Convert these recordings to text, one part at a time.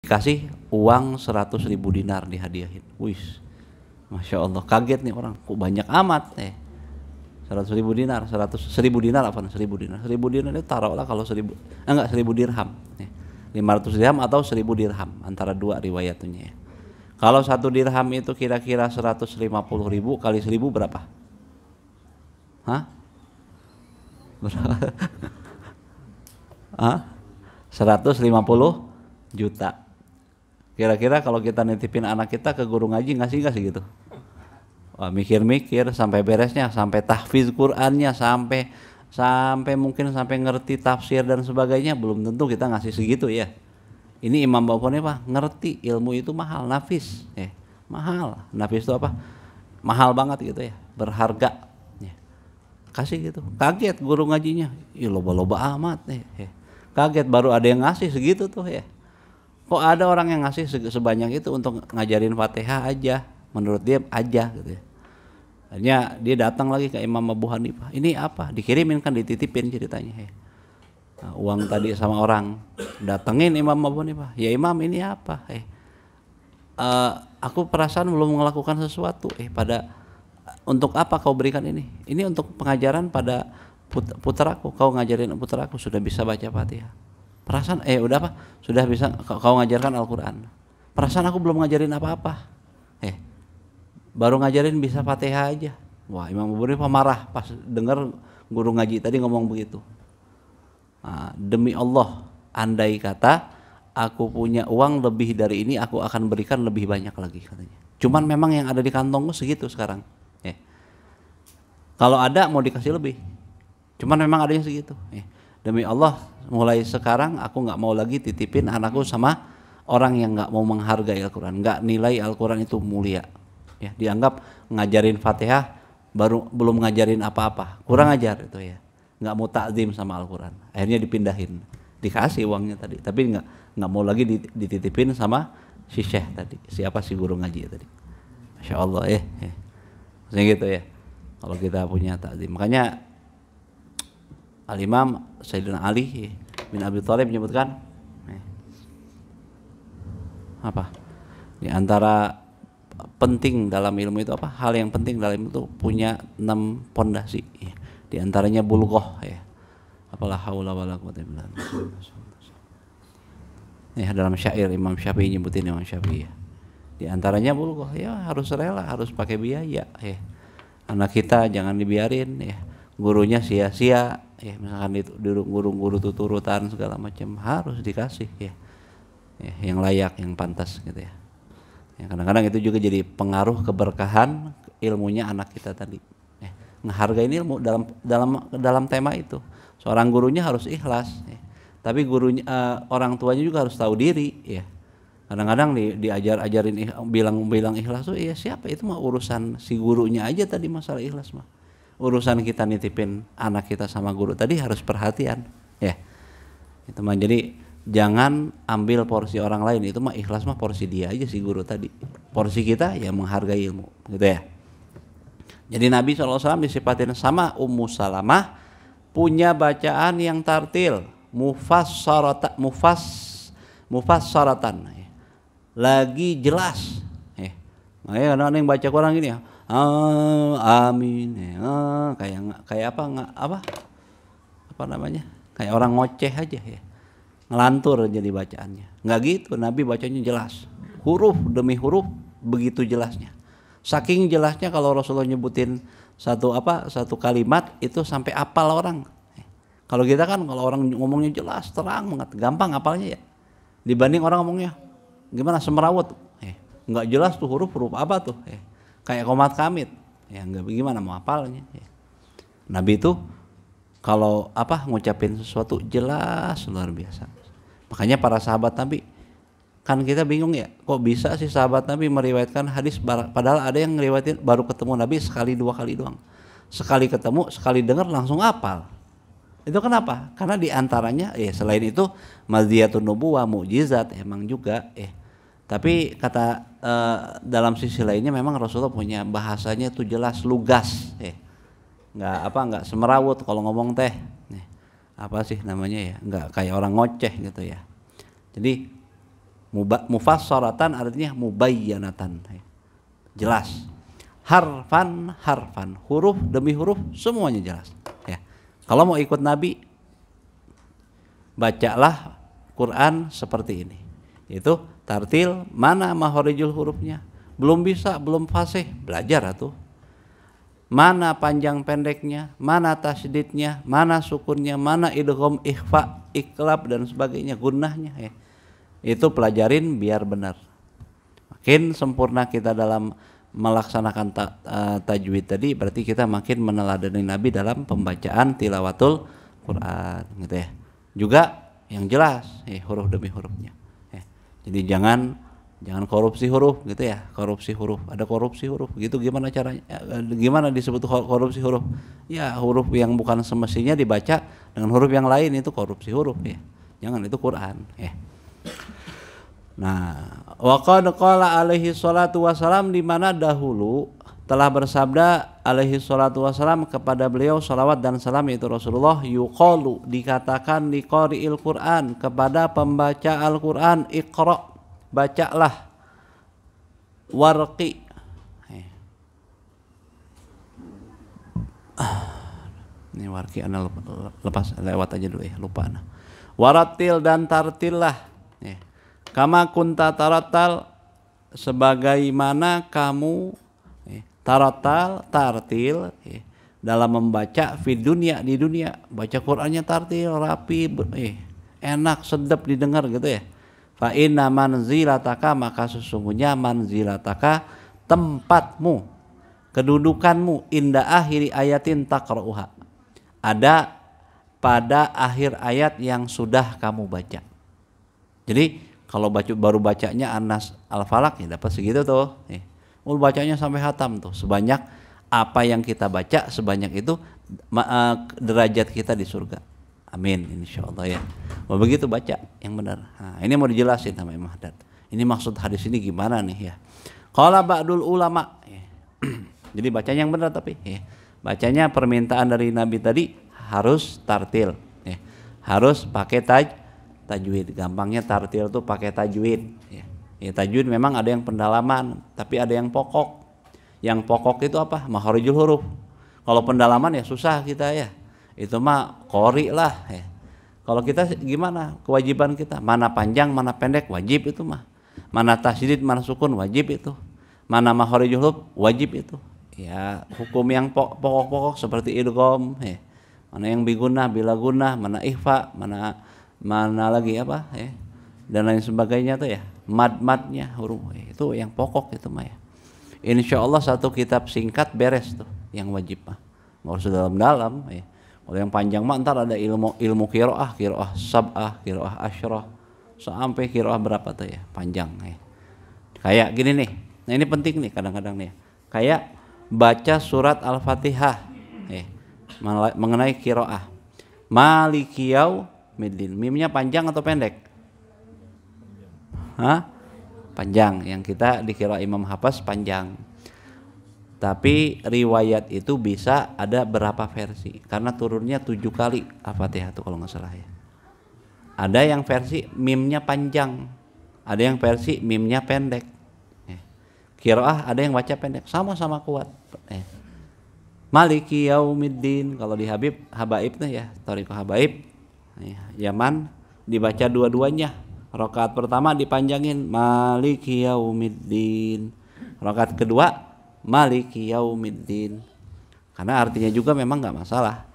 Dikasih uang 100.000 dinar dihadiahin. Wih, Masya Allah, kaget nih orang, kok banyak amat 100.000 dinar, 1.000 dinar apa? 1.000 dinar. 1.000 dinar itu taruhlah kalau 1.000 dirham. 500 dirham atau 1.000 dirham, antara dua riwayatnya. Kalau 1 dirham itu kira-kira 150.000 kali 1.000 berapa? Hah? Hah? 150 juta. Kira-kira kalau kita nitipin anak kita ke guru ngaji ngasih nggak sih gitu? Wah, mikir-mikir sampai beresnya, sampai tahfiz Qur'annya, sampai mungkin sampai ngerti tafsir dan sebagainya, belum tentu kita ngasih segitu ya. Ini Imam Baponi Pak ngerti ilmu itu mahal, nafis, mahal. Nafis itu apa? Mahal banget gitu ya, berharga. Kasih gitu, kaget guru ngajinya, loba-loba amat kaget baru ada yang ngasih segitu tuh ya. Kok ada orang yang ngasih sebanyak itu untuk ngajarin Fatihah aja, menurut dia aja gitu ya. Akhirnya dia datang lagi ke Imam Abu Hanifah. Ini apa? Dikirimin kan, dititipin ceritanya. Nah, uang tadi sama orang, datengin Imam Abu Hanifah. Ya Imam, ini apa? Aku perasaan belum melakukan sesuatu. Untuk apa kau berikan ini? Ini untuk pengajaran pada putraku. Kau ngajarin putraku sudah bisa baca Fatihah. Perasaan udah apa? Sudah bisa kau ngajarkan Al-Quran. Perasaan aku belum ngajarin apa-apa. Baru ngajarin bisa Fatihah aja. Wah, Imam Abu Hanifah marah pas dengar guru ngaji tadi ngomong begitu. Nah, demi Allah, andai kata aku punya uang lebih dari ini, aku akan berikan lebih banyak lagi katanya. Cuman memang yang ada di kantongku segitu sekarang. Kalau ada mau dikasih lebih. Cuman memang adanya segitu. Demi Allah, mulai sekarang aku nggak mau lagi titipin anakku sama orang yang nggak mau menghargai Al-Quran, nggak nilai Al-Quran itu mulia. Dianggap ngajarin Fatihah belum ngajarin apa-apa, kurang ajar itu ya. Nggak mau takzim sama Al-Quran. Akhirnya dipindahin, dikasih uangnya tadi, tapi nggak mau lagi dititipin sama si syekh tadi. Siapa si guru ngaji tadi? Masya Allah maksudnya gitu ya. Kalau kita punya takzim, makanya Al-Imam Sayyidina Ali bin Abi Thalib menyebutkan apa? Di antara penting dalam ilmu itu apa? Hal yang penting dalam ilmu itu punya 6 pondasi. Di antaranya bulughah Apalah haula wala quwwata illa billah. Dalam syair Imam Syafi'i nyebutin Imam Syafi'i. Di antaranya bulughah, harus rela, harus pakai biaya Anak kita jangan dibiarin gurunya sia-sia misalkan guru-guru tuturutan segala macam, harus dikasih yang layak, yang pantas gitu ya. Kadang-kadang itu juga jadi pengaruh keberkahan ilmunya anak kita tadi. Ngehargain ilmu dalam tema itu. Seorang gurunya harus ikhlas, tapi gurunya orang tuanya juga harus tahu diri Kadang-kadang diajarin bilang ikhlas tuh siapa itu mah urusan si gurunya aja tadi, masalah ikhlas mah. Urusan kita nitipin anak kita sama guru tadi harus perhatian itu mah. Jadi jangan ambil porsi orang lain, itu mah ikhlas mah porsi dia aja si guru tadi. Porsi kita menghargai ilmu gitu ya. Jadi Nabi SAW disipatin sama Ummu Salamah punya bacaan yang tartil, mufassaratan, lagi jelas. Makanya kadang-kadang yang baca Quran gini amin kayak apa namanya, kayak orang ngoceh aja ngelantur jadi bacaannya. Nggak gitu, Nabi bacanya jelas, huruf demi huruf begitu jelasnya. Saking jelasnya kalau Rasulullah nyebutin satu kalimat itu sampai apal orang. Kalau kita kan kalau orang ngomongnya jelas, terang banget, gampang apalnya dibanding orang ngomongnya gimana semerawut, nggak jelas tuh huruf apa tuh, kayak komat kamit, nggak, gimana mau hafalnya. Nabi itu kalau ngucapin sesuatu jelas luar biasa. Makanya para sahabat Nabi kan kita bingung kok bisa sih sahabat Nabi meriwayatkan hadis padahal ada yang ngeriwayatin baru ketemu Nabi sekali 2 kali doang. Sekali ketemu, sekali dengar langsung hafal. Itu kenapa? Karena diantaranya selain itu maziyatun nubuwah, mukjizat emang juga tapi kata dalam sisi lainnya memang Rasulullah punya bahasanya tuh jelas, lugas nggak semerawut kalau ngomong apa sih namanya nggak kayak orang ngoceh gitu ya. Jadi Mufassaratan artinya mubayyanatan, jelas. Harfan harfan, huruf demi huruf semuanya jelas. Ya. Kalau mau ikut Nabi, bacalah Quran seperti ini. Itu tartil, mana mahorijul hurufnya? Belum bisa, belum fasih, belajar atuh. Mana panjang pendeknya, mana tasydidnya, mana sukunnya, mana idgham, ikhfa, iklab dan sebagainya, gunnahnya ya. Itu pelajarin biar benar. Makin sempurna kita dalam melaksanakan tajwid tadi, berarti kita makin meneladani Nabi dalam pembacaan tilawatul Quran gitu ya. Juga yang jelas huruf demi hurufnya. Jadi jangan korupsi huruf gitu ya. Korupsi huruf, ada korupsi huruf gitu, gimana caranya? Gimana disebut korupsi huruf? Ya huruf yang bukan semestinya dibaca dengan huruf yang lain, itu korupsi huruf ya. Jangan, itu Quran ya. Nah, wa qad qala alaihi salatu wasalam, di mana dahulu telah bersabda alaihi salatu wasalam kepada beliau salawat dan salam, yaitu Rasulullah, yuqalu, dikatakan liqari'il Quran, kepada pembaca Al-Quran, iqra, bacalah, warqi, ini warqi ana lepas, lewat aja dulu ya, lupa ana. Waratil, dan tartillah, kama kunta taratal, sebagaimana kamu taratal, tartil dalam membaca di dunia, baca Qur'annya tartil, rapi, enak, sedap didengar gitu ya. Fa inna manzilataka, maka sesungguhnya manzilataka, tempatmu, kedudukanmu, inda akhiri ayatin taqra'uha, ada pada akhir ayat yang sudah kamu baca. Jadi kalau baru bacanya An-Nas Al-Falaq ya dapat segitu tuh. Bacanya sampai hatam tuh. Sebanyak apa yang kita baca, sebanyak itu derajat kita di surga. Amin, insyaallah ya. Begitu baca yang benar. Nah, ini mau dijelasin sama Imam Haddad. Ini maksud hadis ini gimana nih ya? Qala ba'dul ulama. Jadi bacanya yang benar, tapi bacanya permintaan dari Nabi tadi harus tartil. Harus pakai tajwid. Gampangnya tartil tuh pakai tajwid ya. Tajwid memang ada yang pendalaman, tapi ada yang pokok. Yang pokok itu apa? Makharijul huruf. Kalau pendalaman ya susah kita ya. Itu mah qori lah ya. Kalau kita gimana? Kewajiban kita, mana panjang, mana pendek, wajib itu mah. Mana tasydid, mana sukun, wajib itu. Mana makharijul huruf, wajib itu. Ya, hukum yang pokok-pokok seperti idgham ya. Mana yang bigunah, bila gunah, mana ikhfa, mana lagi apa ya, dan lain sebagainya tuh ya, mad-madnya huruf itu yang pokok itu mah ya. Insyaallah satu kitab singkat beres tuh yang wajib mah, nggak usah dalam-dalam ya. Kalau yang panjang mah ntar ada ilmu qiraah sab'ah, qiraah asyrah, sampai qiraah berapa tuh ya, panjang ya. Kayak gini nih, nah ini penting nih kadang-kadang nih, kayak baca surat Al-Fatihah mengenai qiraah, malikiyau midin, mimnya panjang atau pendek? Panjang. Yang kita dikira Imam Hafaz panjang. Tapi riwayat itu bisa ada berapa versi, karena turunnya 7 kali Al-Fatihah itu kalau nggak salah ya. Ada yang versi mimnya panjang, ada yang versi mimnya pendek. Qiraah ada yang baca pendek, sama-sama kuat. Maliki yaumiddin, kalau di Habaib tuh ya, Thariqah Habaib Yaman dibaca dua-duanya. Rakaat pertama dipanjangin Maliki yaumiddin, rakaat kedua Maliki yaumiddin, karena artinya juga memang nggak masalah.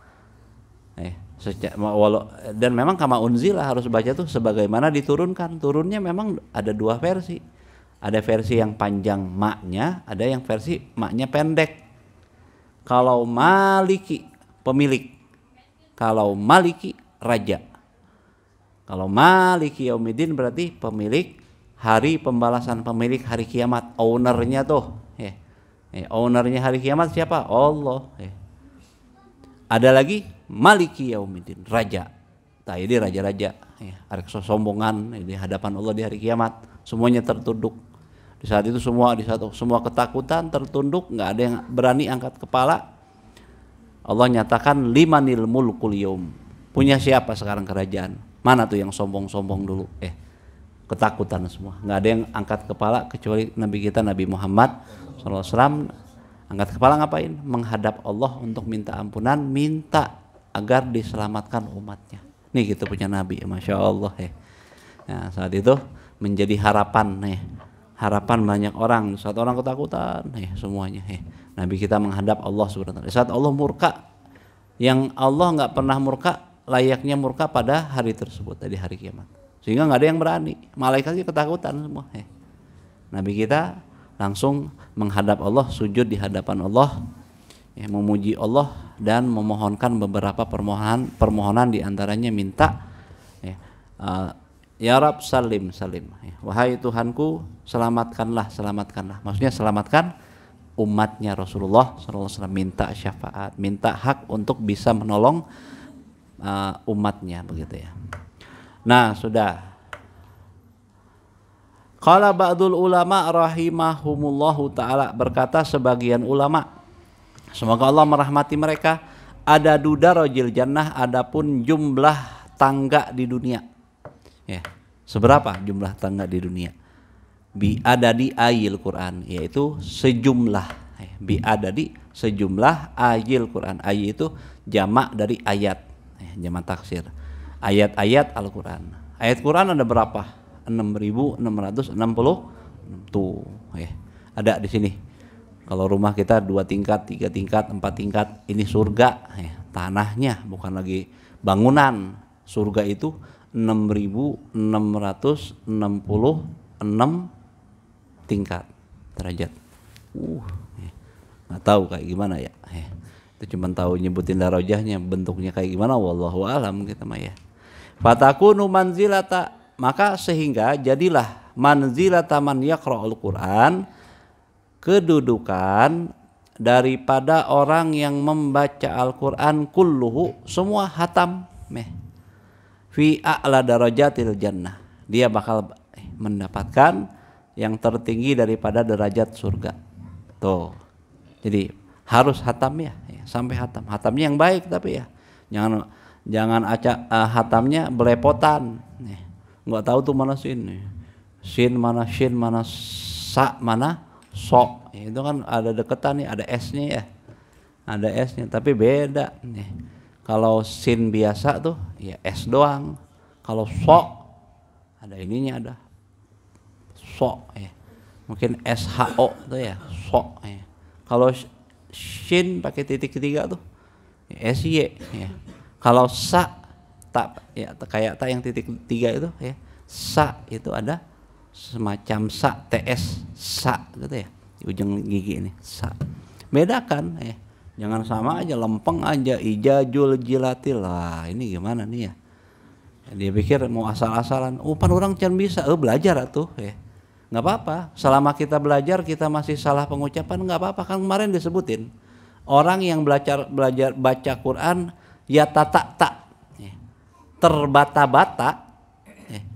Dan memang kama unzila harus baca tuh sebagaimana diturunkan. Turunnya memang ada 2 versi. Ada versi yang panjang maknya, ada yang versi maknya pendek. Kalau Maliki pemilik, kalau Maliki raja. Kalau Maliki yaumiddin berarti pemilik hari pembalasan, pemilik hari kiamat, ownernya tuh. Ownernya hari kiamat siapa? Allah. Ada lagi Maliki yaumiddin, raja. Nah, ini raja-raja, hari kesombongan di hadapan Allah di hari kiamat, semuanya tertunduk. Di saat itu semua ketakutan, tertunduk, nggak ada yang berani angkat kepala. Allah nyatakan limanil mulkul yaum. Punya siapa sekarang kerajaan? Mana tuh yang sombong-sombong dulu? ketakutan semua. Nggak ada yang angkat kepala kecuali Nabi kita Nabi Muhammad SAW. Angkat kepala ngapain? Menghadap Allah untuk minta ampunan, minta agar diselamatkan umatnya. Nih gitu punya Nabi, Masya Allah ya. Nah, saat itu menjadi harapan nih. Harapan banyak orang. Saat orang ketakutan nih semuanya. Nabi kita menghadap Allah Subhanahu wa taala. Saat Allah murka, yang Allah nggak pernah murka, layaknya murka pada hari tersebut, di hari kiamat. Sehingga nggak ada yang berani. Malaikatnya ketakutan semua. Nabi kita langsung menghadap Allah, sujud di hadapan Allah, memuji Allah dan memohonkan beberapa permohonan diantaranya minta ya Rab salim salim, wahai Tuhanku selamatkanlah. Maksudnya selamatkan umatnya Rasulullah SAW, minta syafaat, minta hak untuk bisa menolong umatnya begitu ya. Nah sudah. Qala ba'dul ulama rahimahumullahu ta'ala, berkata sebagian ulama, semoga Allah merahmati mereka, ada dudarajil jannah, adapun jumlah tangga di dunia. Ya, seberapa jumlah tangga di dunia? Bi adadi ayil Quran, yaitu sejumlah. Bi adadi sejumlah ayil Quran. Ay itu jamak dari ayat, jamak taksir. Ayat-ayat Al-Quran. Ayat Quran ada berapa? 6.660 tuh ada di sini. Kalau rumah kita 2 tingkat, 3 tingkat, 4 tingkat, ini surga tanahnya, bukan lagi bangunan. Surga itu 6.666 tingkat derajat. Nggak tahu kayak gimana ya. Itu cuma tahu nyebutin darajahnya, bentuknya kayak gimana wallahu alam kita mah ya. Fatakunu manzilata, maka sehingga jadilah manzilata man yaqra'ul Quran, kedudukan daripada orang yang membaca Al-Quran kulluhu, semua hatam, fi a'la darajatil jannah, dia bakal mendapatkan yang tertinggi daripada derajat surga. Tuh. Jadi harus hatam ya, sampai hatam. Hatamnya yang baik tapi ya. Jangan hatamnya belepotan. Nggak tahu tuh mana sin, mana shin, mana sa, mana so. Itu kan ada deketan nih, ada s-nya ya, ada s-nya, tapi beda nih. Kalau sin biasa tuh ya s doang. Kalau so ada ininya, ada so ya. Mungkin sho tuh ya, so ya. Kalau shin pakai titik ketiga tuh sy ya. Kalau sa tak ya, kayak tak yang titik 3 itu ya, sa itu ada semacam sa, ts, sa gitu ya, di ujung gigi ini sa. Bedakan ya, jangan sama aja, lempeng aja, ijajul jilatil. Lah ini gimana nih ya, dia pikir mau asal-asalan. Pan orang can bisa belajar atuh ya, nggak apa-apa. Selama kita belajar kita masih salah pengucapan nggak apa-apa. Kan kemarin disebutin orang yang belajar baca Quran ya tak terbata-bata,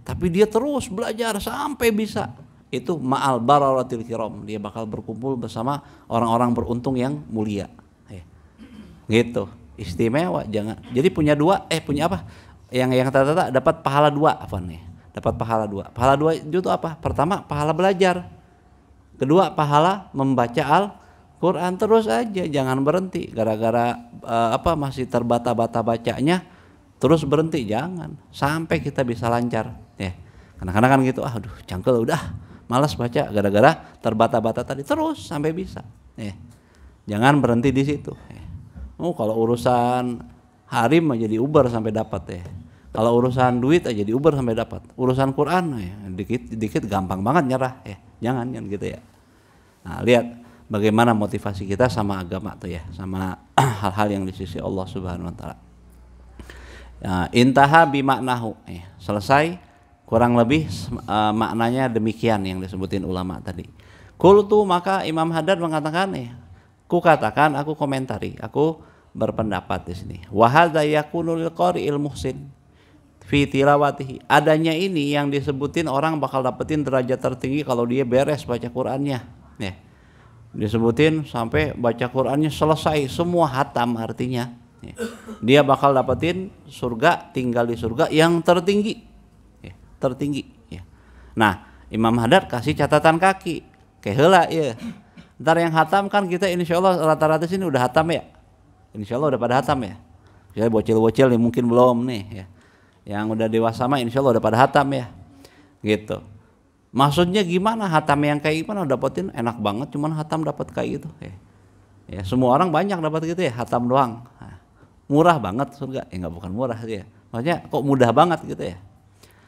tapi dia terus belajar sampai bisa, itu ma'al bararatil kiram, dia bakal berkumpul bersama orang-orang beruntung yang mulia, gitu, istimewa. Jangan jadi punya dua, punya apa, yang tata dapat pahala 2 apa nih, dapat pahala 2. Pahala 2 itu apa? Pertama pahala belajar, kedua pahala membaca Al-Quran. Terus aja, jangan berhenti gara-gara masih terbata-bata bacanya terus berhenti, jangan, sampai kita bisa lancar ya. Kadang-kadang kan gitu, aduh cangkel udah malas baca gara-gara terbata-bata tadi, terus sampai bisa ya. Jangan berhenti di situ ya. Kalau urusan harim aja jadi Uber sampai dapat ya. Kalau urusan duit aja di Uber sampai dapat. Urusan Quran ya, dikit gampang banget nyerah ya. Jangan gitu ya. Nah, lihat bagaimana motivasi kita sama agama tuh ya, sama hal-hal yang di sisi Allah Subhanahu wa taala. Intaha bimaknahu, selesai kurang lebih maknanya demikian yang disebutin ulama tadi. Qultu, maka Imam Haddad mengatakan, ku katakan, aku komentari, aku berpendapat di sini. Wa hadza yakunu lil qari'il muhsin fi tilawatihi. Adanya ini yang disebutin orang bakal dapetin derajat tertinggi kalau dia beres baca Qur'annya. Disebutin sampai baca Qur'annya selesai semua hatam, artinya dia bakal dapetin surga, tinggal di surga yang tertinggi, tertinggi ya. Nah, Imam Haddad kasih catatan kaki, kayak heula ya. Ntar yang hatam kan kita insya Allah rata-rata sini udah hatam ya. Insya Allah udah pada hatam ya. Jadi bocil-bocil nih mungkin belum nih ya. Yang udah dewasa mah insya Allah udah pada hatam ya. Gitu. Maksudnya gimana hatam yang kayak gimana dapetin enak banget cuman hatam dapat kayak gitu ya. Ya semua orang banyak dapat gitu ya hatam doang. Nah, murah banget surga. Ya enggak bukan murah sih ya. Maksudnya kok mudah banget gitu ya.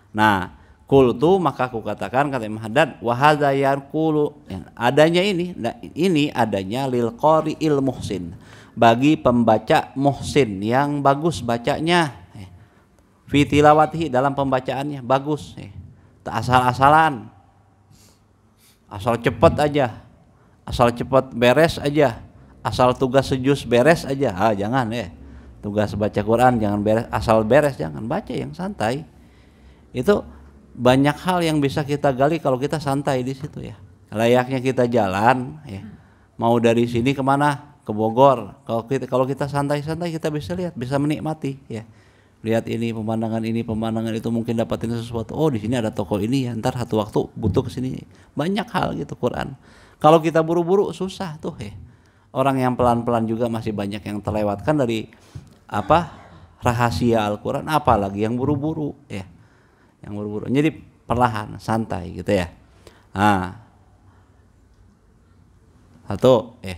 Nah, qultu maka aku katakan kata Imam Haddad wa hadza yarqulu adanya ini adanya lil qari'il muhsin bagi pembaca muhsin yang bagus bacanya fi tilawatihi dalam pembacaannya bagus tak asal-asalan asal cepet aja asal cepet beres aja asal tugas sejus beres aja jangan tugas baca Quran jangan beres asal beres jangan baca yang santai itu banyak hal yang bisa kita gali kalau kita santai di situ ya layaknya kita jalan ya mau dari sini kemana ke Bogor kalau kita santai-santai kita bisa lihat bisa menikmati ya lihat ini pemandangan itu mungkin dapatin sesuatu di sini ada toko ini ya ntar satu waktu butuh kesini banyak hal gitu Quran kalau kita buru-buru susah tuh ya orang yang pelan-pelan juga masih banyak yang terlewatkan dari rahasia Al-Quran apalagi yang buru-buru ya yang buru-buru jadi perlahan santai gitu ya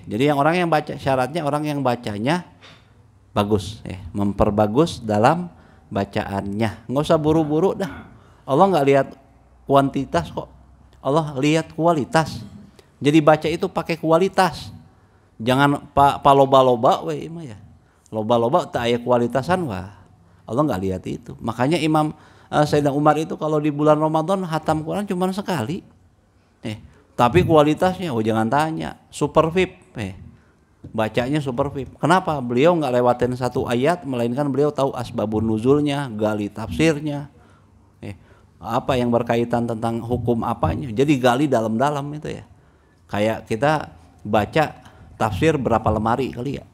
jadi yang orang yang baca syaratnya orang yang bacanya bagus memperbagus dalam bacaannya nggak usah buru-buru dah Allah nggak lihat kuantitas kok Allah lihat kualitas jadi baca itu pakai kualitas jangan loba-loba ya loba-loba tak aya kualitasan Allah nggak lihat itu makanya Imam Sayyidina Umar itu kalau di bulan Ramadan hatam Quran cuma sekali tapi kualitasnya jangan tanya super VIP bacanya super VIP kenapa beliau nggak lewatin satu ayat melainkan beliau tahu asbabun nuzulnya gali tafsirnya apa yang berkaitan tentang hukum apanya jadi gali dalam-dalam itu ya kayak kita baca tafsir berapa lemari kali ya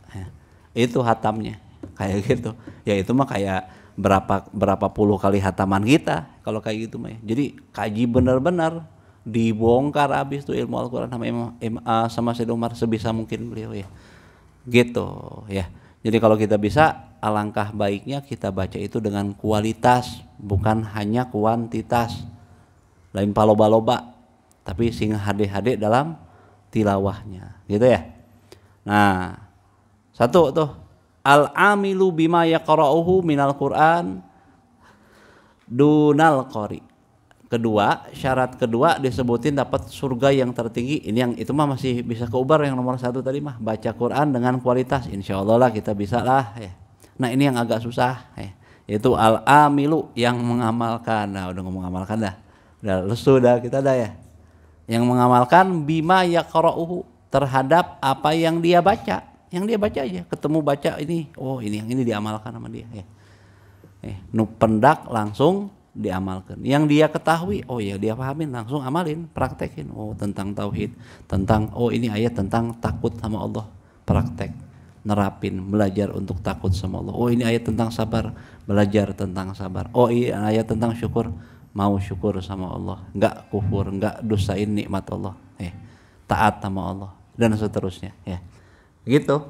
itu hatamnya kayak gitu ya itu mah kayak berapa puluh kali hataman kita kalau kayak gitu mah jadi kaji benar-benar dibongkar habis tuh ilmu Al-Quran sama Sayyidina Umar sebisa mungkin beliau ya gitu ya jadi kalau kita bisa alangkah baiknya kita baca itu dengan kualitas bukan hanya kuantitas lain paloba-loba tapi sing hade-hade dalam tilawahnya gitu ya nah satu tuh al-amilu bima yaqra'uhu minal Qur'an dunal qari kedua syarat kedua disebutin dapat surga yang tertinggi ini yang itu mah masih bisa keubar yang nomor satu tadi mah baca Quran dengan kualitas insyaallah lah kita bisa lah ya nah ini yang agak susah yaitu al-amilu yang mengamalkan nah udah ngomong amalkan dah udah lesu dah kita dah ya yang mengamalkan bima yaqra'uhu terhadap apa yang dia baca aja ketemu baca ini ini yang ini diamalkan sama dia ya nu pendak langsung diamalkan yang dia ketahui dia pahamin langsung amalin praktekin tentang tauhid tentang ini ayat tentang takut sama Allah praktek nerapin belajar untuk takut sama Allah ini ayat tentang sabar belajar tentang sabar ini ayat tentang syukur mau syukur sama Allah enggak kufur enggak dosain nikmat Allah taat sama Allah dan seterusnya ya gitu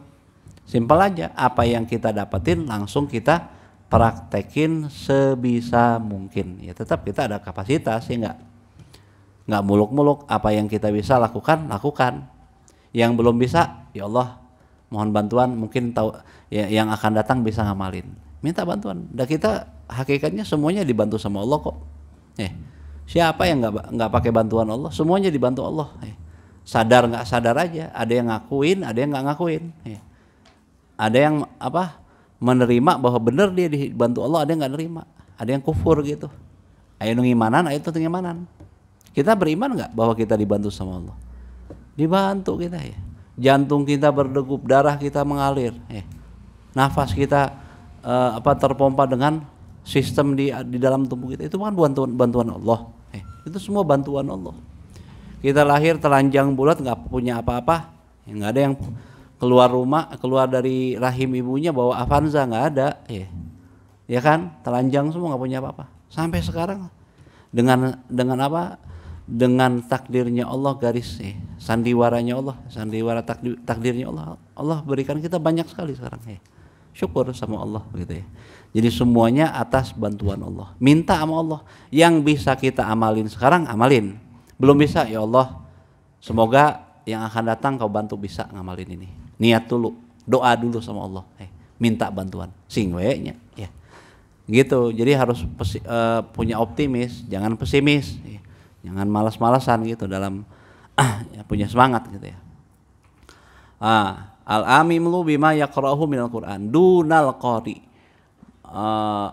simpel aja apa yang kita dapetin langsung kita praktekin sebisa mungkin ya tetap kita ada kapasitas ya nggak muluk-muluk apa yang kita bisa lakukan yang belum bisa ya Allah mohon bantuan mungkin tahu ya, yang akan datang bisa ngamalin minta bantuan dan kita hakikatnya semuanya dibantu sama Allah kok siapa yang nggak pakai bantuan Allah semuanya dibantu Allah sadar nggak sadar aja ada yang ngakuin ada yang nggak ngakuin ada yang menerima bahwa benar dia dibantu Allah ada yang nggak nerima ada yang kufur gitu ayo ngimanan ayo tuh ngimanan kita beriman nggak bahwa kita dibantu sama Allah dibantu kita ya jantung kita berdegup darah kita mengalir nafas kita terpompa dengan sistem di dalam tubuh kita itu kan bantuan Allah itu semua bantuan Allah kita lahir telanjang bulat nggak punya apa-apa nggak ada yang keluar dari rahim ibunya bawa Avanza nggak ada ya kan telanjang semua nggak punya apa-apa sampai sekarang Dengan apa? Dengan takdirnya Allah garis sandiwaranya Allah, sandiwara takdirnya Allah. Allah berikan kita banyak sekali sekarang Syukur sama Allah begitu ya. Jadi semuanya atas bantuan Allah. Minta sama Allah. Yang bisa kita amalin sekarang amalin. Belum bisa ya Allah, semoga yang akan datang kau bantu bisa ngamalin ini. Niat dulu, doa dulu sama Allah. Minta bantuan. Sing we-nya ya. Gitu. Jadi harus punya optimis, jangan pesimis. Jangan malas-malasan gitu dalam punya semangat gitu ya. Al-amimlu bima yaqra'uhu minal Qur'an dunal qari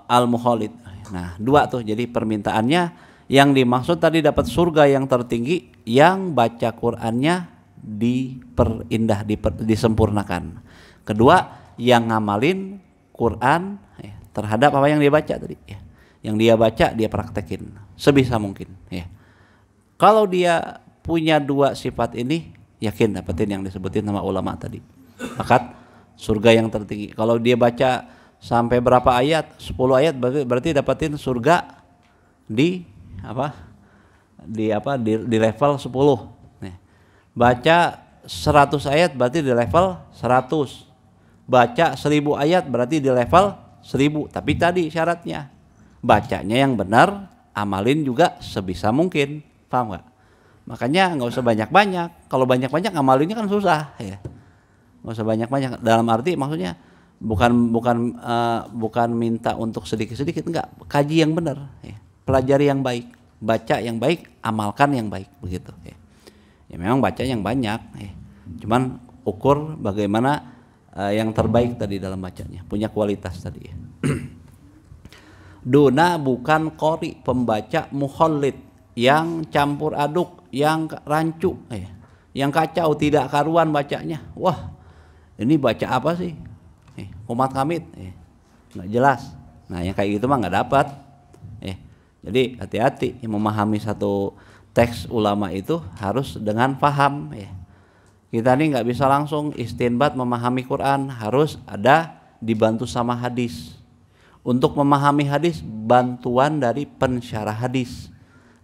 al-mukhalid. Nah, dua tuh. Jadi permintaannya yang dimaksud tadi dapat surga yang tertinggi, yang baca Qur'annya diperindah, disempurnakan. Kedua, yang ngamalin Qur'an terhadap apa yang dia baca tadi ya. Yang dia baca dia praktekin sebisa mungkin ya. Kalau dia punya dua sifat ini, yakin dapetin yang disebutin sama ulama tadi. Bakat surga yang tertinggi. Kalau dia baca sampai berapa ayat? 10 ayat berarti dapetin surga di apa? Di level 10. Nih. Baca 100 ayat berarti di level 100. Baca 1000 ayat berarti di level 1000. Tapi tadi syaratnya bacanya yang benar, amalin juga sebisa mungkin. Paham nggak? Makanya nggak usah banyak-banyak. Kalau banyak-banyak ngamalinnya kan susah ya. Nggak usah banyak-banyak. Dalam arti maksudnya bukan minta untuk sedikit-sedikit, enggak. Kaji yang benar, ya. Pelajari yang baik, baca yang baik, amalkan yang baik, begitu. Ya, ya memang baca yang banyak, ya. Cuman ukur bagaimana yang terbaik tadi dalam bacanya, punya kualitas tadi. Ya. Duna bukan qori, pembaca mukhallid, yang campur aduk, yang rancu, yang kacau, tidak karuan bacanya. Wah, ini baca apa sih? Kumat kamit, nggak jelas. Nah, yang kayak gitu mah nggak dapat. Jadi hati-hati memahami satu teks ulama itu harus dengan paham. Kita ini nggak bisa langsung istinbat memahami Quran, harus ada dibantu sama hadis. Untuk memahami hadis, bantuan dari pensyarah hadis.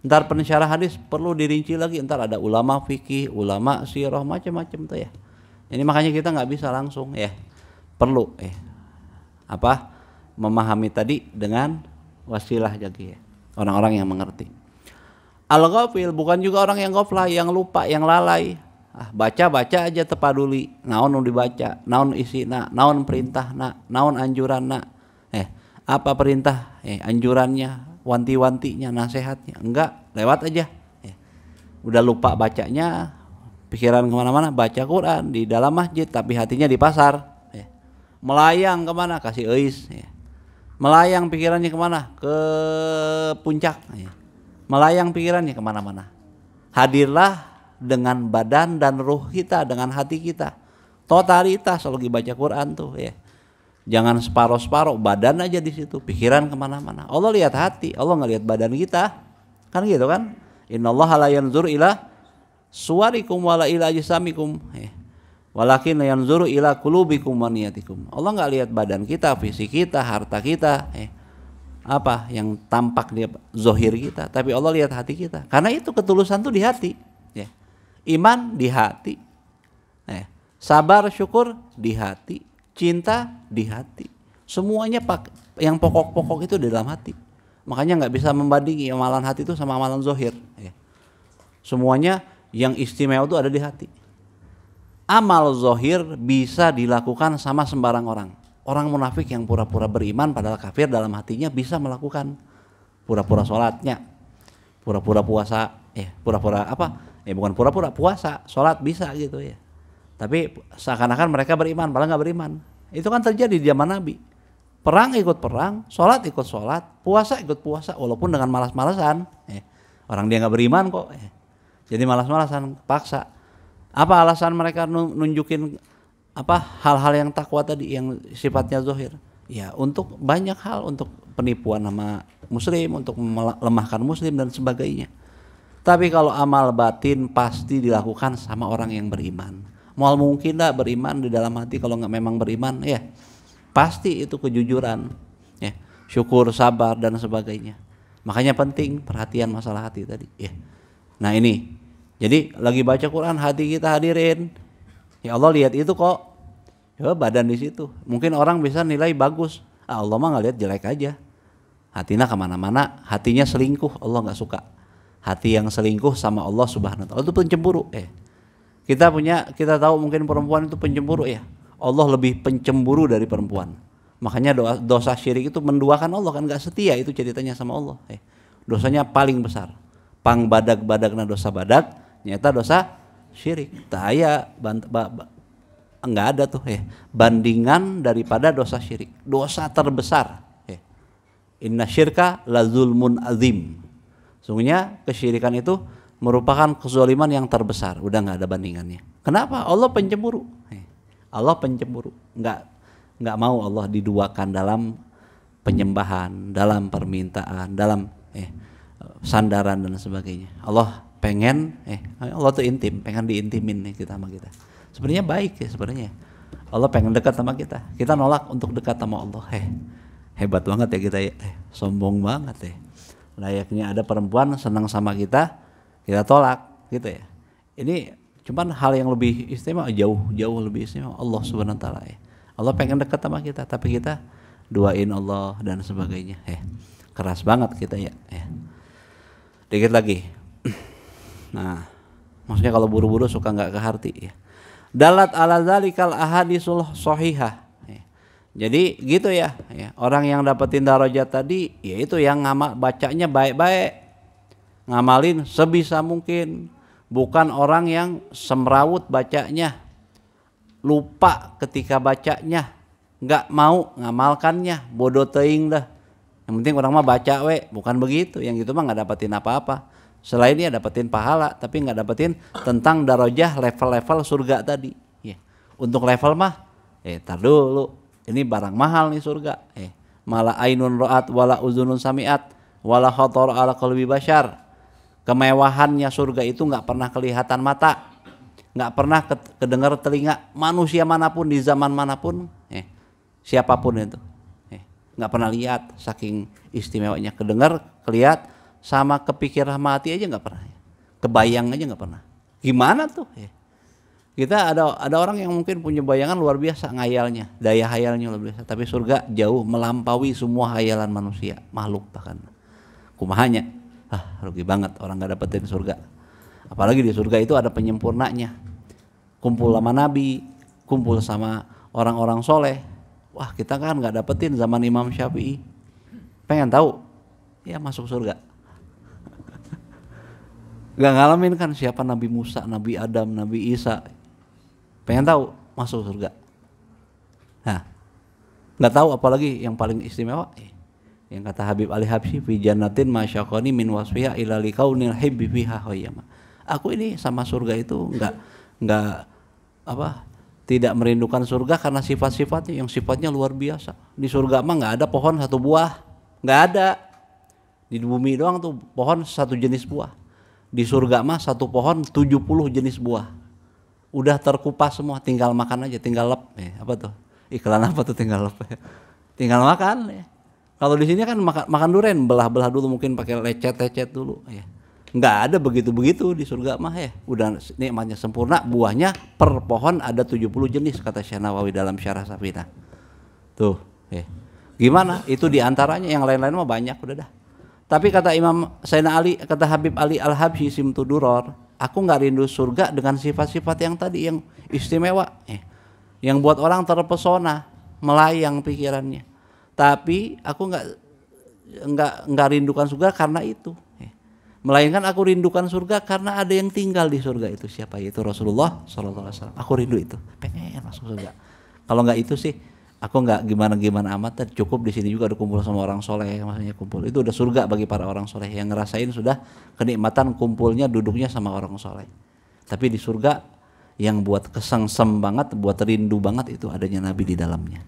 Ntar pensyarah hadis perlu dirinci lagi, ntar ada ulama fikih, ulama sirah, macam-macam tuh ya. Ini makanya kita nggak bisa langsung ya, perlu memahami tadi dengan wasilah jadi ya, orang-orang yang mengerti. Al-ghafil bukan juga orang yang ghaflah, yang lupa, yang lalai. Baca-baca aja tepaduli, naon dibaca, naon isina, naon perintah, naon anjuran, apa perintah, anjurannya, wanti-wantinya, nasihatnya, enggak, lewat aja. Udah lupa bacanya, pikiran kemana-mana, baca Quran di dalam masjid tapi hatinya di pasar. Melayang kemana, kasih eis. Melayang pikirannya kemana, ke puncak. Melayang pikirannya kemana-mana. Hadirlah dengan badan dan ruh kita, dengan hati kita, totalitas lagi baca Quran tuh ya. Jangan separuh-separuh, badan aja di situ, pikiran kemana-mana. Allah lihat hati, Allah nggak lihat badan kita, kan gitu kan? Innallaha la yanzur ila suwarikum wala ila ajsamikum, walakin yanzuru ila qulubikum wa niyatikum. Allah nggak lihat badan kita, fisik kita, harta kita, apa yang tampak di zohir kita, tapi Allah lihat hati kita. Karena itu ketulusan tuh di hati, ya. Iman di hati, sabar syukur di hati, cinta di hati, semuanya yang pokok-pokok itu di dalam hati. Makanya nggak bisa membandingi amalan hati itu sama amalan zohir. Semuanya yang istimewa itu ada di hati. Amal zohir bisa dilakukan sama sembarang orang. Orang munafik yang pura-pura beriman padahal kafir dalam hatinya bisa melakukan pura-pura sholatnya, pura-pura puasa, pura-pura apa? Bukan pura-pura puasa, sholat bisa gitu ya. Tapi seakan-akan mereka beriman, padahal nggak beriman. Itu kan terjadi di zaman Nabi. Perang ikut perang, sholat ikut sholat, puasa ikut puasa, walaupun dengan malas-malasan. Orang dia nggak beriman kok. Jadi malas-malasan, paksa. Apa alasan mereka nunjukin hal-hal yang takwa tadi, yang sifatnya zahir? Ya untuk banyak hal, untuk penipuan sama muslim, untuk melemahkan muslim dan sebagainya. Tapi kalau amal batin pasti dilakukan sama orang yang beriman. Mal mungkin enggak beriman di dalam hati kalau nggak memang beriman, pasti itu kejujuran, syukur, sabar dan sebagainya. Makanya penting perhatian masalah hati tadi. Ya. Nah ini, jadi lagi baca Quran hati kita hadirin. Ya Allah lihat itu kok. Ya badan di situ. Mungkin orang bisa nilai bagus. Allah mah nggak lihat jelek aja. Hatinya kemana-mana, hatinya selingkuh, Allah nggak suka. Hati yang selingkuh sama Allah Subhanahu Wa Taala itu pencemburu. Kita tahu mungkin perempuan itu pencemburu ya. Allah lebih pencemburu dari perempuan. Makanya dosa syirik itu menduakan Allah, kan nggak setia itu ceritanya sama Allah. Dosanya paling besar. Pang badak-badakna dosa badak, nyata dosa syirik. Nggak ada tuh bandingan daripada dosa syirik. Dosa terbesar. Inna syirka la zulmun azim. Sungguhnya kesyirikan itu merupakan kezaliman yang terbesar. Udah nggak ada bandingannya. Kenapa? Allah pencemburu. Allah pencemburu. Nggak mau Allah diduakan dalam penyembahan, dalam permintaan, dalam sandaran dan sebagainya. Allah pengen Allah tuh intim, pengen diintimin nih kita sama kita. Sebenarnya baik ya sebenarnya. Allah pengen dekat sama kita. Kita nolak untuk dekat sama Allah. Hebat banget ya kita ya. Sombong banget ya. Layaknya ada perempuan senang sama kita tolak gitu ya. Ini cuman hal yang lebih istimewa, jauh lebih istimewa Allah Subhanahu Wa Taala ya. Allah pengen dekat sama kita, tapi kita duain Allah dan sebagainya. Keras banget kita ya. Dikit lagi. Nah, maksudnya kalau buru-buru suka nggak ke hati ya. Dalat ala dzalikal ahadisul shahihah. Jadi gitu ya. Orang yang dapetin darajat tadi, yaitu yang bacanya baik-baik, ngamalin sebisa mungkin, bukan orang yang semrawut bacanya. Lupa ketika bacanya, nggak mau ngamalkannya, bodoh teuing dah. Yang penting orang mah baca bukan begitu. Yang gitu mah nggak dapetin apa-apa. Selain dia dapetin pahala, tapi nggak dapetin tentang darajah level-level surga tadi. Untuk level mah, tar dulu. Ini barang mahal nih surga. Mala ainun ra'at wala uzunun sami'at wala khatar ala qalbi bashar. Kemewahannya surga itu nggak pernah kelihatan mata. Nggak pernah kedengar telinga manusia manapun di zaman manapun, siapapun itu, nggak pernah lihat, saking istimewanya. Kedengar, kelihat, sama kepikiran mati aja nggak pernah, kebayang aja nggak pernah. Gimana tuh? Kita ada orang yang mungkin punya bayangan luar biasa, ngayalnya, daya hayalnya luar biasa, tapi surga jauh melampaui semua hayalan manusia, makhluk bahkan. Kumahanya, rugi banget orang nggak dapetin surga. Apalagi di surga itu ada penyempurnanya. Kumpul sama Nabi, kumpul sama orang-orang soleh. Wah, kita kan nggak dapetin zaman Imam Syafi'i. Pengen tahu? Ya masuk surga. Gak ngalamin kan siapa Nabi Musa, Nabi Adam, Nabi Isa. Pengen tahu? Masuk surga. Nah, nggak tahu apalagi yang paling istimewa. Yang kata Habib Ali Habsyi, fi jannatin masyaqani min wasfiha ila liqaunil hibbi fiha khayyama. Aku ini sama surga itu tidak merindukan surga karena sifat-sifatnya yang sifatnya luar biasa. Di surga mah nggak ada pohon satu buah, nggak ada. Di bumi doang tuh pohon satu jenis buah. Di surga mah satu pohon 70 jenis buah. Udah terkupas semua, tinggal makan aja, tinggal lep. Apa tuh? Iklan apa tuh tinggal lep? Tinggal makan. Kalau di sini kan makan durian, belah-belah dulu mungkin pakai lecet-lecet dulu. Nggak ada begitu-begitu di surga mah udah nikmatnya sempurna, buahnya per pohon ada 70 jenis kata Syekh Nawawi dalam Syarah Safinah. Tuh, gimana? Itu diantaranya, yang lain-lain mah banyak udah dah. Tapi kata Imam Sayyidina Ali, kata Habib Ali Al-Habsyi Simtu Duror, aku nggak rindu surga dengan sifat-sifat yang tadi yang istimewa, yang buat orang terpesona, melayang pikirannya. Tapi aku nggak rindukan surga karena itu. Melainkan aku rindukan surga karena ada yang tinggal di surga itu. Siapa itu? Rasulullah SAW. Aku rindu itu, pengen masuk surga. Kalau nggak itu sih, aku nggak gimana amat. Cukup di sini juga ada kumpul sama orang soleh, maksudnya kumpul itu udah surga bagi para orang soleh yang ngerasain sudah kenikmatan kumpulnya, duduknya sama orang soleh. Tapi di surga yang buat kesengsem banget, buat rindu banget itu adanya Nabi di dalamnya.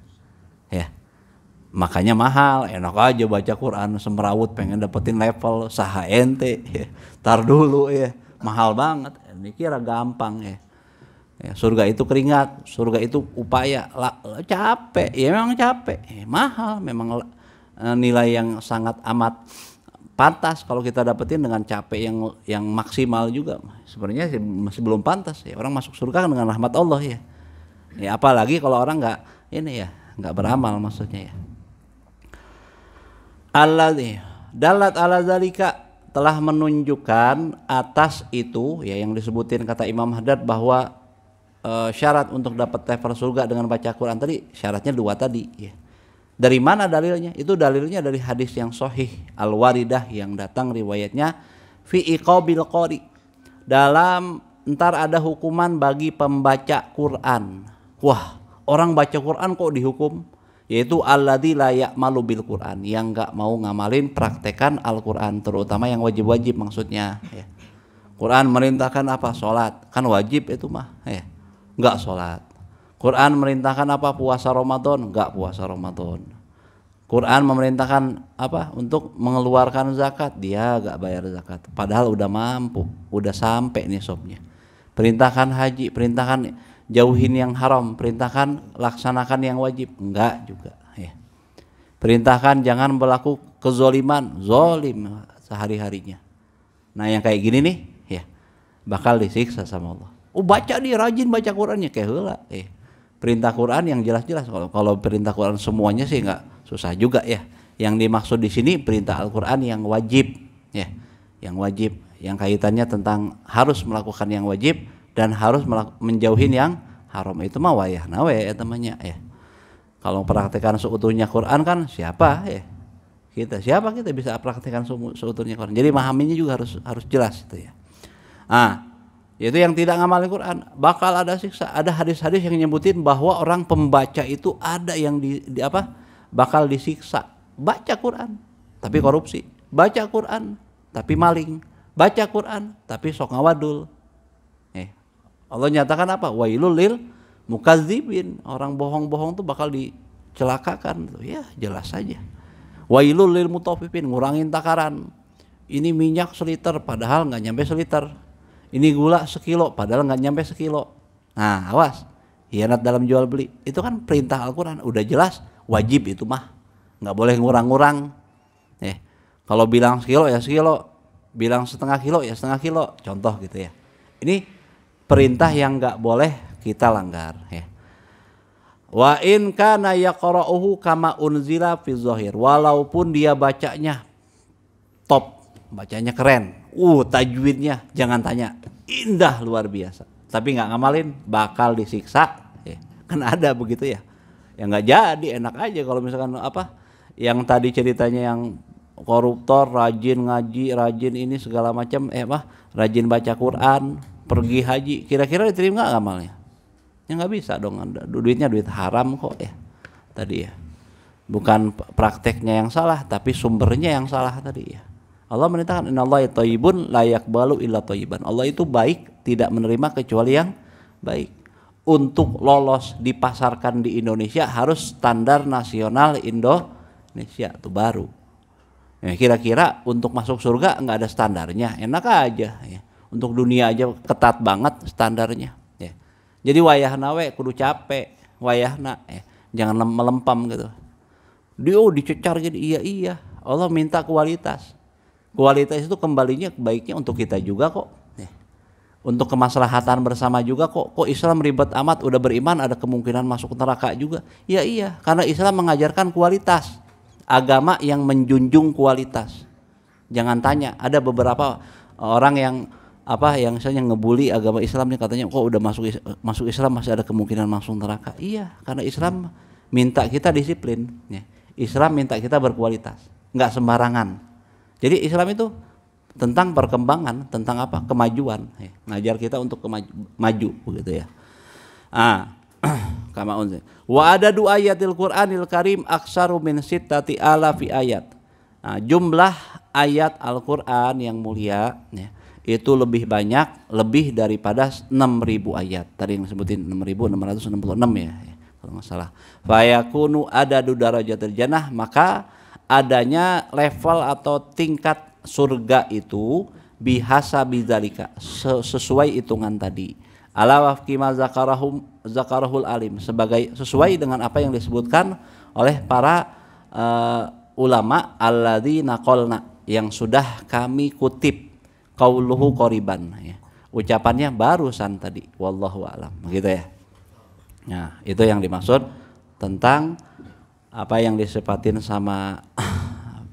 Makanya mahal, enak aja baca Quran semrawut pengen dapetin level saha ente, tar dulu mahal banget. Ini kira gampang surga itu keringat, surga itu upaya, capek, memang capek, mahal, memang nilai yang sangat amat pantas kalau kita dapetin dengan capek yang maksimal juga. Sebenarnya masih belum pantas ya. Orang masuk surga kan dengan rahmat Allah ya. Ya apalagi kalau orang nggak beramal maksudnya ya. Alladzi dalat ala zalika, telah menunjukkan atas itu ya yang disebutin kata Imam Haddad bahwa syarat untuk dapat level surga dengan baca Quran tadi syaratnya 2 tadi ya. Dari mana dalilnya? Itu dalilnya dari hadis yang sahih al-waridah yang datang riwayatnya fi iqabil qari, dalam ntar ada hukuman bagi pembaca Quran. Wah, orang baca Quran kok dihukum? Yaitu alladzi la ya'malu bil Quran, yang enggak mau ngamalin praktekan Al-Quran, terutama yang wajib-wajib maksudnya ya. Quran merintahkan apa? Salat, kan wajib itu mah ya. Enggak salat. Quran merintahkan apa? Puasa Ramadan, enggak puasa Ramadan. Quran memerintahkan apa? Untuk mengeluarkan zakat, dia enggak bayar zakat. Padahal udah mampu, udah sampai nisabnya. Perintahkan haji, perintahkan jauhin yang haram, perintahkan laksanakan yang wajib, enggak juga ya. Perintahkan jangan berlaku kezoliman, zolim sehari-harinya. Nah yang kayak gini nih ya bakal disiksa sama Allah. Oh baca dia rajin baca Qurannya kayak heula ya. Perintah Quran yang jelas-jelas. Kalau perintah Quran semuanya sih enggak susah juga ya. Yang dimaksud di sini perintah Al-Quran yang wajib ya, yang wajib, yang kaitannya tentang harus melakukan yang wajib dan harus menjauhin yang haram. Itu mah wayah nawe ya temannya ya. Kalau praktekan seutuhnya Quran kan siapa ya? Siapa kita bisa praktekan seutuhnya Quran. Jadi memahaminya juga harus jelas itu ya. Itu yang tidak ngamalin Quran bakal ada siksa. Ada hadis-hadis yang nyebutin bahwa orang pembaca itu ada yang bakal disiksa. Baca Quran tapi korupsi, baca Quran tapi maling, baca Quran tapi sok ngawadul. Allah nyatakan apa? Wailul lil mukadzibin, orang bohong-bohong tuh bakal dicelakakan. Ya jelas saja. Wailul lil mutaffifin, ngurangin takaran. Ini minyak seliter padahal nggak nyampe seliter. Ini gula sekilo padahal nggak nyampe sekilo. Nah awas, hianat dalam jual beli. Itu kan perintah Al-Quran, udah jelas wajib itu mah, nggak boleh ngurang-ngurang. Kalau bilang sekilo ya sekilo, bilang setengah kilo ya setengah kilo, contoh gitu ya. Ini perintah yang nggak boleh kita langgar ya. Wa in kana yaqra'uhu kama unzila fi zahir, walaupun dia bacanya top, bacanya keren, tajwidnya jangan tanya, indah luar biasa, tapi nggak ngamalin bakal disiksa ya. Kan ada begitu ya. Ya nggak jadi, enak aja kalau misalkan yang tadi ceritanya yang koruptor rajin ngaji, rajin ini segala macam rajin baca Quran, pergi haji, kira-kira diterima nggak amalnya? Ya nggak bisa dong, duitnya duit haram kok ya tadi ya. Bukan prakteknya yang salah tapi sumbernya yang salah tadi ya. Allah menyatakan innallaha thayyibun la yaqbalu illa thayyiban. Allah itu baik, tidak menerima kecuali yang baik. Untuk lolos dipasarkan di Indonesia harus standar nasional Indonesia itu baru. Ya, kira-kira untuk masuk surga nggak ada standarnya, enak aja ya. Untuk dunia aja ketat banget standarnya ya. Jadi wayahna we kudu capek, wayahna ya. Jangan melempam gitu. Dia dicecar gitu, iya. Allah minta kualitas. Kualitas itu kembalinya baiknya untuk kita juga kok. Untuk kemaslahatan bersama juga kok Islam ribet amat, udah beriman ada kemungkinan masuk neraka juga. Ya iya, karena Islam mengajarkan kualitas. Agama yang menjunjung kualitas. Jangan tanya, ada beberapa orang yang misalnya ngebully agama Islam nih, katanya kok udah masuk Islam masih ada kemungkinan masuk neraka. Iya, karena Islam minta kita disiplin ya. Islam minta kita berkualitas, nggak sembarangan. Jadi Islam itu tentang perkembangan, tentang kemajuan ya. Ngajar kita untuk maju begitu ya. Kama unzil. Wa adadu ayatil Qur'anil Karim aksaru min sittati alafi ayat. Jumlah ayat Al-Qur'an yang mulia ya, itu lebih banyak, lebih daripada 6.000 ayat. Tadi yang sebutin 6.666 ya, kalau nggak salah. Fa yakunu adadu darajatil jannah, maka adanya level atau tingkat surga itu bihasa bidzalika, sesuai hitungan tadi. Ala wafqi ma zakarahul alim, sesuai dengan apa yang disebutkan oleh para ulama alladzina qalna, yang sudah kami kutip qauluhu qoriban ya. Ucapannya barusan tadi, wallahu a'lam, begitu ya. Nah, itu yang dimaksud tentang apa yang disepatin sama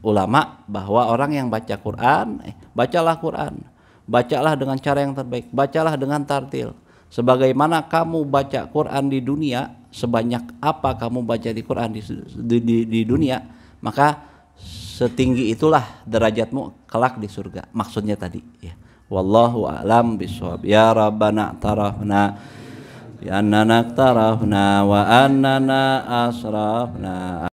ulama, bahwa orang yang baca Quran, bacalah Quran, bacalah dengan cara yang terbaik, bacalah dengan tartil. Sebagaimana kamu baca Quran di dunia, sebanyak apa kamu baca di Quran di dunia, maka setinggi itulah derajatmu kelak di surga. Maksudnya tadi ya. Wallahu a'lam bishawab. Ya Rabbana tarafna bi annana tarafna wa annana asrafna